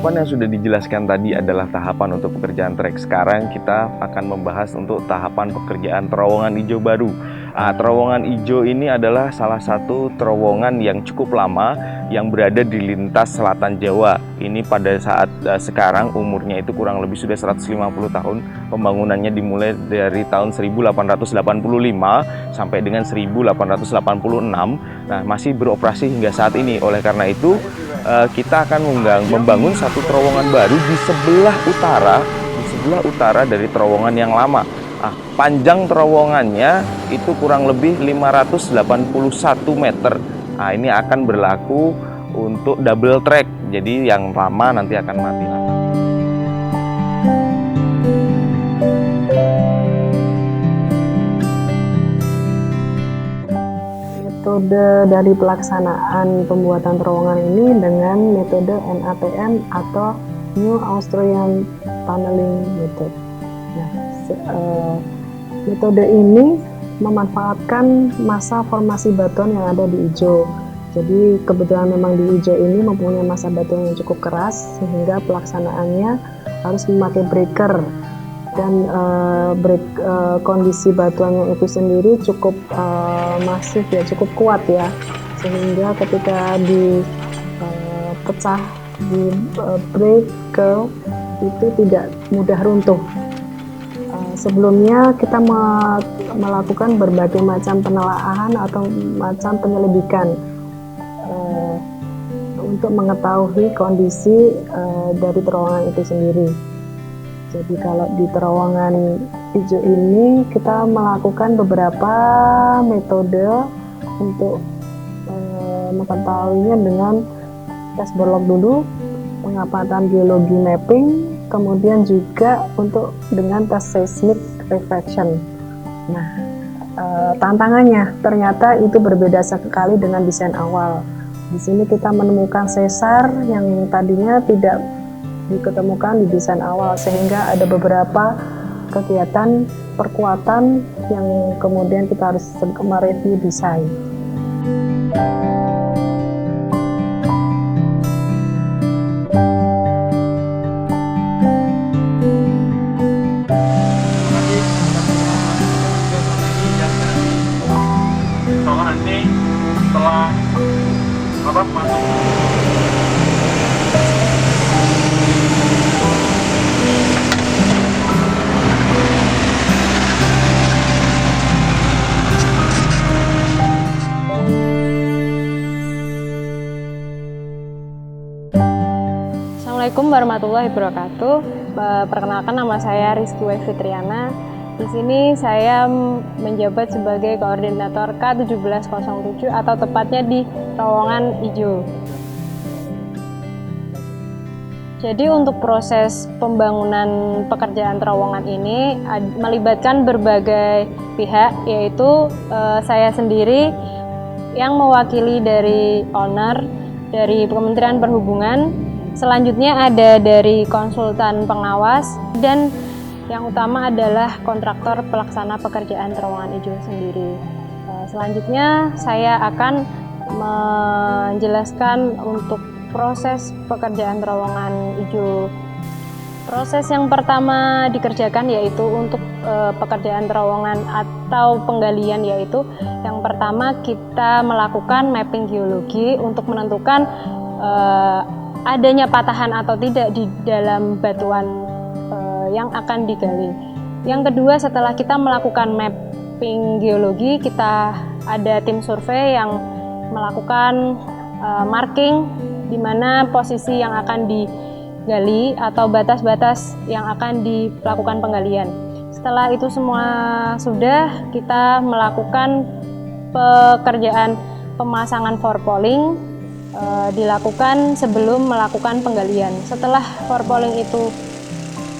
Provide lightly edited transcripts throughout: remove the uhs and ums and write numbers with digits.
Tahapan yang sudah dijelaskan tadi adalah tahapan untuk pekerjaan trek. Sekarang kita akan membahas untuk tahapan pekerjaan terowongan hijau baru. Terowongan hijau ini adalah salah satu terowongan yang cukup lama yang berada di lintas selatan Jawa. Ini pada saat sekarang umurnya itu kurang lebih sudah 150 tahun. Pembangunannya dimulai dari tahun 1885 sampai dengan 1886. Nah, masih beroperasi hingga saat ini. Oleh karena itu, kita akan membangun satu terowongan baru di sebelah utara dari terowongan yang lama. Panjang terowongannya itu kurang lebih 581 meter. Ini akan berlaku untuk double track. Jadi yang lama nanti akan mati. Metode dari pelaksanaan pembuatan terowongan ini dengan metode NATM atau New Austrian Tunneling Method. Metode ini memanfaatkan massa formasi batuan yang ada di Ijo. Jadi kebetulan memang di Ijo ini mempunyai massa batuan yang cukup keras sehingga pelaksanaannya harus memakai breaker dan kondisi batuannya itu sendiri cukup masif ya, cukup kuat ya, sehingga ketika dipecah di breaker itu tidak mudah runtuh. Sebelumnya kita melakukan berbagai macam penelaahan atau macam penyelidikan untuk mengetahui kondisi dari terowongan itu sendiri. Jadi kalau di terowongan hijau ini kita melakukan beberapa metode untuk mengetahuinya dengan tes borlog dulu, pengamatan geologi mapping, kemudian juga untuk dengan tes seismic reflection. Nah, tantangannya ternyata itu berbeda sekali dengan desain awal. Di sini kita menemukan sesar yang tadinya tidak diketemukan di desain awal, sehingga ada beberapa kegiatan perkuatan yang kemudian kita harus mereview desain. Assalamualaikum warahmatullahi wabarakatuh. Perkenalkan, nama saya Rizky Fitriana. Di sini saya menjabat sebagai koordinator K1707 atau tepatnya di terowongan hijau. Jadi untuk proses pembangunan pekerjaan terowongan ini melibatkan berbagai pihak, yaitu saya sendiri yang mewakili dari owner dari Kementerian Perhubungan. Selanjutnya ada dari konsultan pengawas, dan yang utama adalah kontraktor pelaksana pekerjaan terowongan hijau sendiri. Selanjutnya saya akan menjelaskan untuk proses pekerjaan terowongan hijau. Proses yang pertama dikerjakan yaitu untuk pekerjaan terowongan atau penggalian, yaitu yang pertama kita melakukan mapping geologi untuk menentukan adanya patahan atau tidak di dalam batuan yang akan digali. Yang kedua, setelah kita melakukan mapping geologi, kita ada tim survei yang melakukan marking di mana posisi yang akan digali atau batas-batas yang akan dilakukan penggalian. Setelah itu semua sudah, kita melakukan pekerjaan pemasangan forepolling dilakukan sebelum melakukan penggalian. Setelah forepolling itu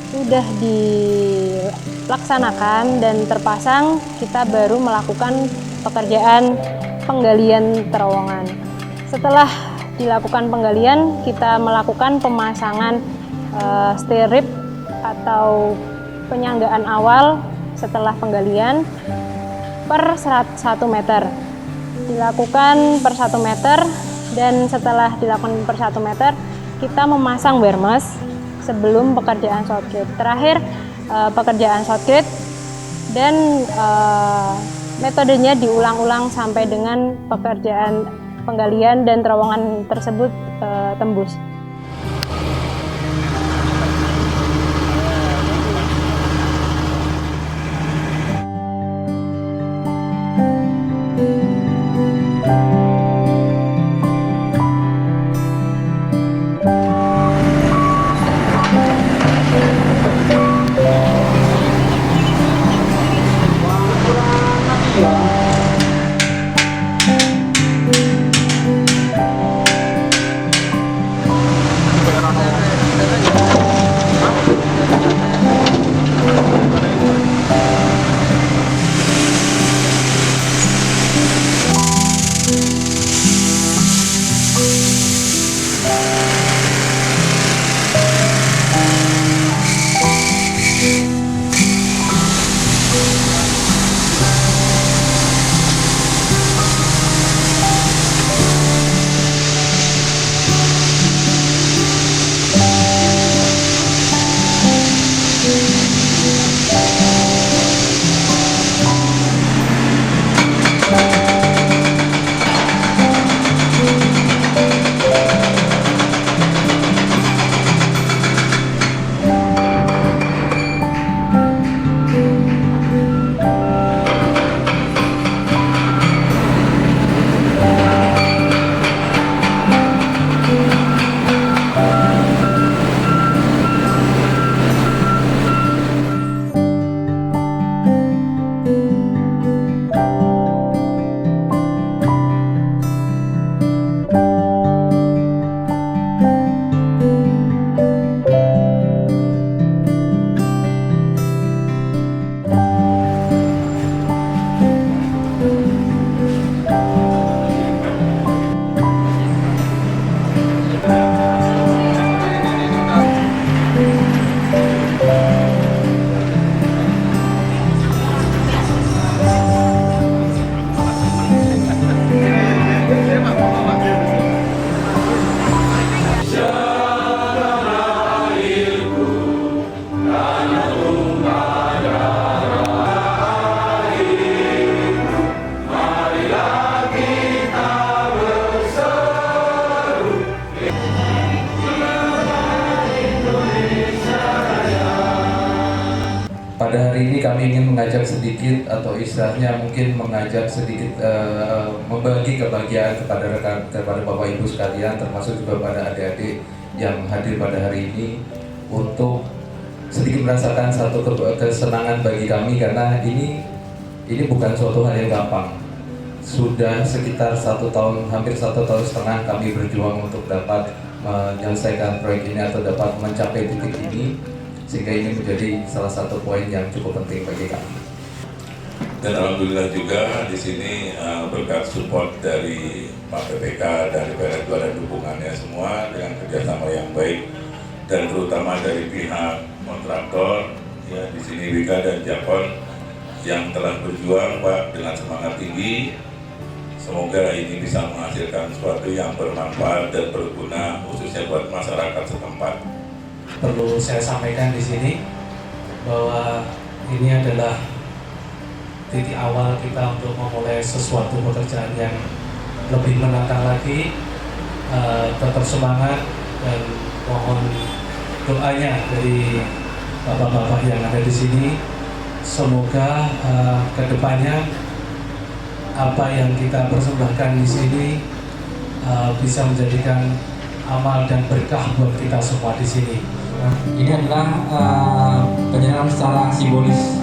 sudah dilaksanakan dan terpasang, kita baru melakukan pekerjaan penggalian terowongan. Setelah dilakukan penggalian, kita melakukan pemasangan stirip atau penyanggaan awal setelah penggalian per 1 meter. Dilakukan per 1 meter, dan setelah dilakukan per 1 meter kita memasang wear mask sebelum pekerjaan shotcrete. Terakhir pekerjaan shotcrete, dan metodenya diulang-ulang sampai dengan pekerjaan penggalian dan terowongan tersebut tembus. Pada hari ini kami ingin mengajak sedikit, atau istilahnya mungkin mengajak sedikit membagi kebahagiaan kepada Bapak Ibu sekalian, termasuk juga pada adik-adik yang hadir pada hari ini, untuk sedikit merasakan satu kesenangan bagi kami, karena ini bukan suatu hal yang gampang. Sudah sekitar 1 tahun, hampir 1,5 tahun kami berjuang untuk dapat menyelesaikan proyek ini atau dapat mencapai titik ini, sehingga ini menjadi salah satu poin yang cukup penting bagi kami. Dan alhamdulillah juga di sini berkat support dari Pak PPK, dari PLN dan dukungannya semua dengan kerjasama yang baik, dan terutama dari pihak kontraktor, ya di sini Wika dan Japon yang telah berjuang Pak dengan semangat tinggi. Semoga ini bisa menghasilkan sesuatu yang bermanfaat dan berguna khususnya buat masyarakat setempat. Perlu saya sampaikan di sini bahwa ini adalah titik awal kita untuk memulai sesuatu pekerjaan yang lebih menantang lagi. Tetap semangat dan mohon doanya dari bapak-bapak yang ada di sini. Semoga kedepannya apa yang kita persembahkan di sini bisa menjadikan amal dan berkah buat kita semua di sini. Ini adalah penyerahan secara simbolis.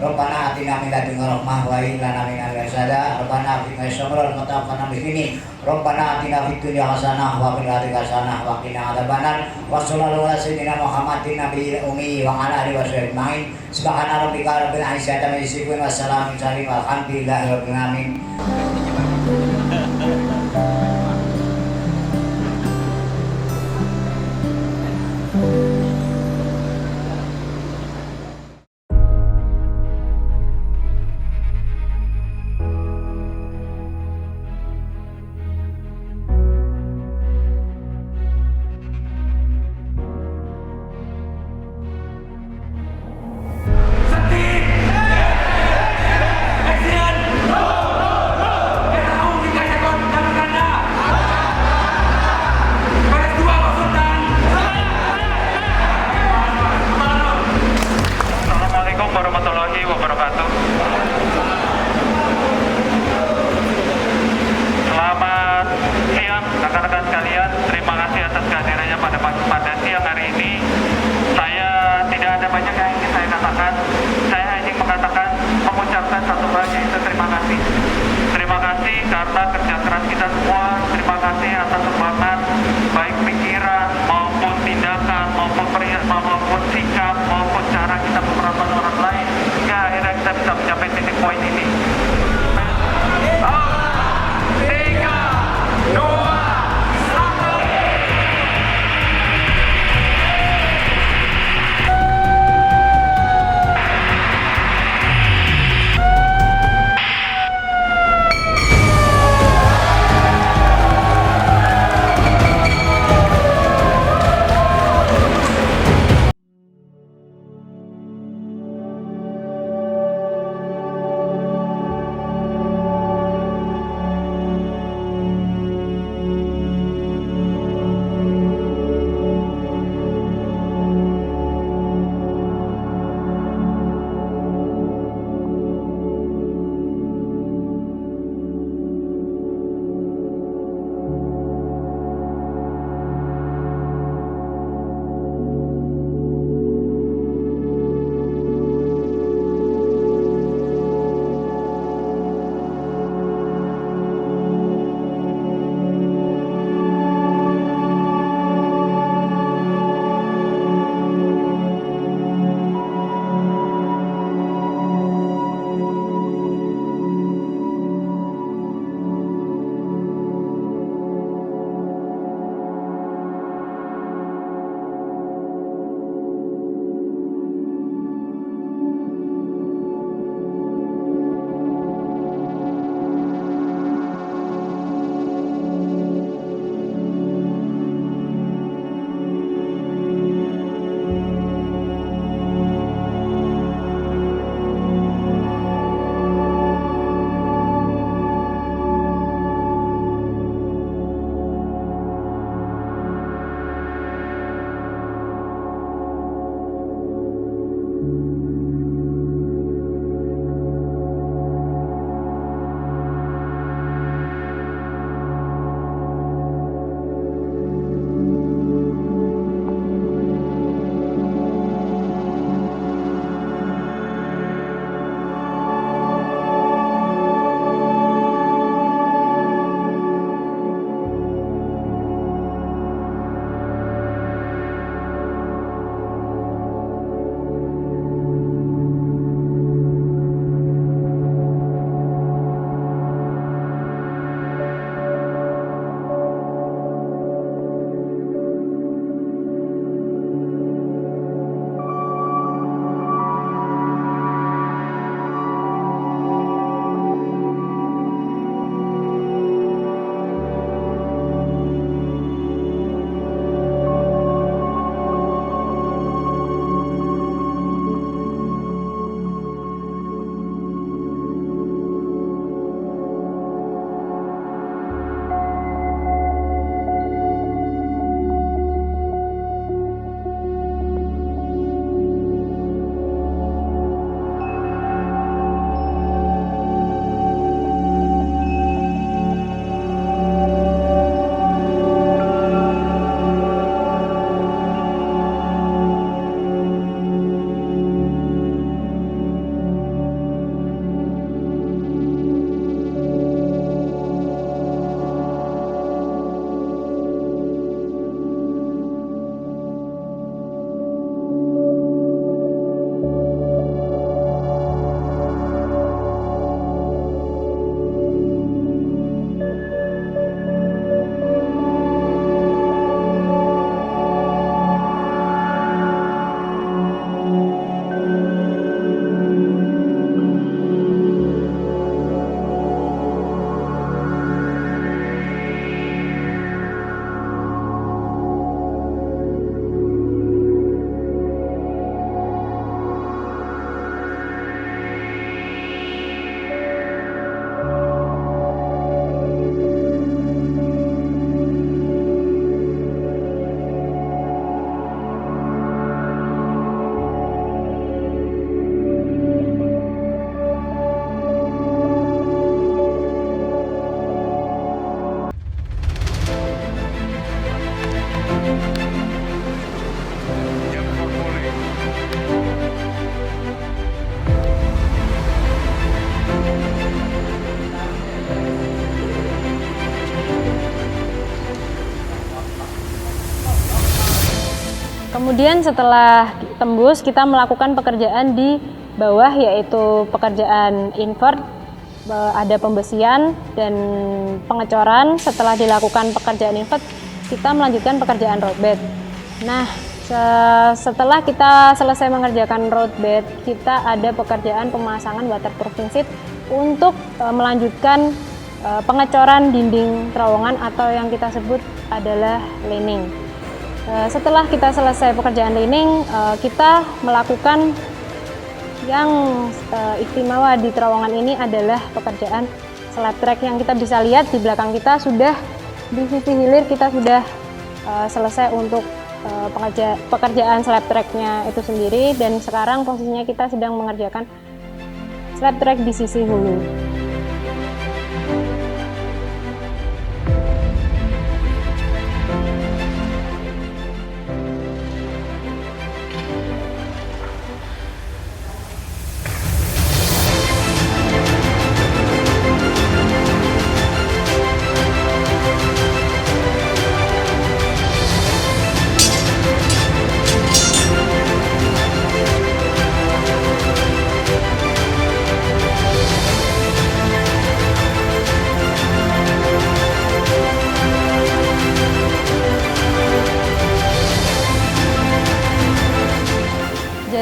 Rabbana atina min ladunka rahmah wa hab lana min amrina rashada. Rabbana atina sabran wa tawaffana muslimin. Rabbana atina fid dunya hasanah wa fil akhirati hasanah wa qina adzabannar. Wa sallallahu ala sayyidina Muhammadin nabiyil ummi wa ala alihi wa sahbihi ajmain. Subhana rabbika rabbil izzati amma yasifun wa salamun alhamdulillahi rabbil alamin. keras kita semua. Terima kasih atas semangat, baik pikiran maupun tindakan maupun sikap maupun cara kita memperlakukan orang lain hingga akhirnya kita bisa mencapai titik poin ini. 3, 2, Kemudian setelah tembus, kita melakukan pekerjaan di bawah, yaitu pekerjaan invert, ada pembesian dan pengecoran. Setelah dilakukan pekerjaan invert, kita melanjutkan pekerjaan roadbed. Nah, setelah kita selesai mengerjakan roadbed, kita ada pekerjaan pemasangan waterproofing sheet untuk melanjutkan pengecoran dinding terowongan atau yang kita sebut adalah lining. Setelah kita selesai pekerjaan lining, kita melakukan yang istimewa di terowongan ini adalah pekerjaan slab track. Yang kita bisa lihat di belakang kita sudah di sisi hilir kita sudah selesai untuk pekerjaan slab tracknya itu sendiri, dan sekarang posisinya kita sedang mengerjakan slab track di sisi hulu.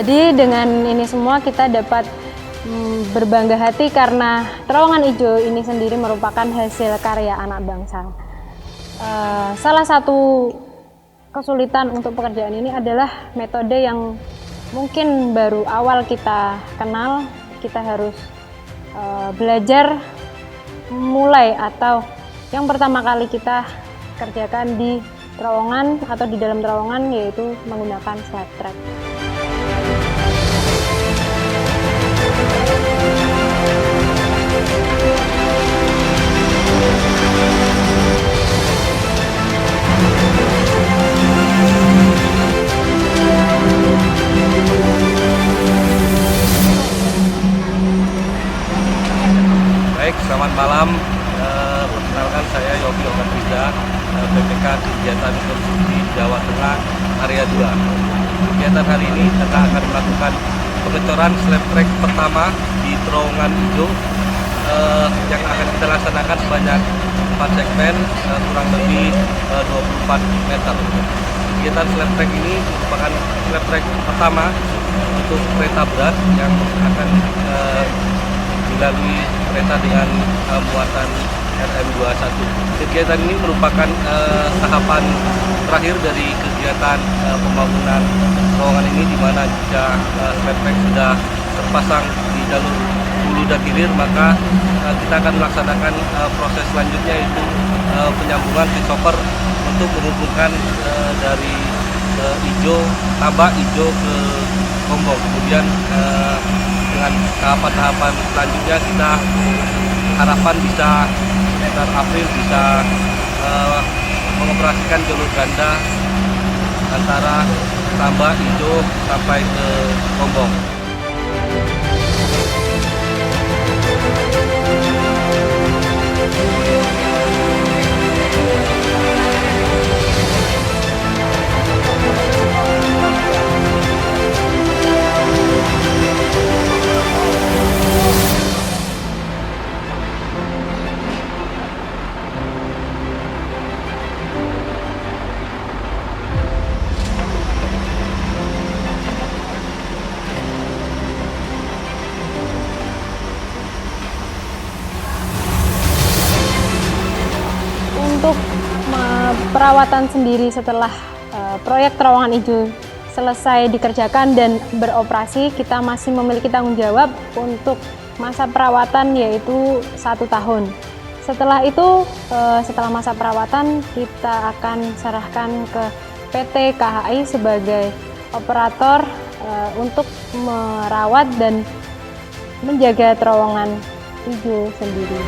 Jadi dengan ini semua kita dapat berbangga hati karena terowongan hijau ini sendiri merupakan hasil karya anak bangsa. Salah satu kesulitan untuk pekerjaan ini adalah metode yang mungkin baru awal kita kenal. Kita harus belajar mulai atau yang pertama kali kita kerjakan di terowongan atau di dalam terowongan, yaitu menggunakan slab track. Baik, selamat malam. Perkenalkan saya Yofi Oman Riza, PPK Kegiatan Konstruksi Jawa Tengah Area 2. Kegiatan hari ini kita akan melakukan pengecoran slab track pertama di terowongan hijau yang akan kita laksanakan sebanyak 4 segmen, kurang lebih 24 meter. Kegiatan slab track ini merupakan slab track pertama untuk kereta berat yang akan dilalui kereta dengan muatan RM21. Kegiatan ini merupakan tahapan terakhir dari kegiatan pembangunan terowongan ini, di mana jika slab track sudah terpasang di jalur hulu dan hilir, maka kita akan melaksanakan proses selanjutnya, yaitu penyambungan switchover untuk menghubungkan dari tambak hijau ke Gombong. Kemudian dengan tahapan-tahapan selanjutnya kita harapan bisa sekitar April bisa mengoperasikan jalur ganda antara tambak hijau sampai ke Gombong. Untuk perawatan sendiri setelah proyek terowongan hijau selesai dikerjakan dan beroperasi, kita masih memiliki tanggung jawab untuk masa perawatan, yaitu 1 tahun. Setelah itu, setelah masa perawatan, kita akan serahkan ke PT KHI sebagai operator untuk merawat dan menjaga terowongan hijau sendiri.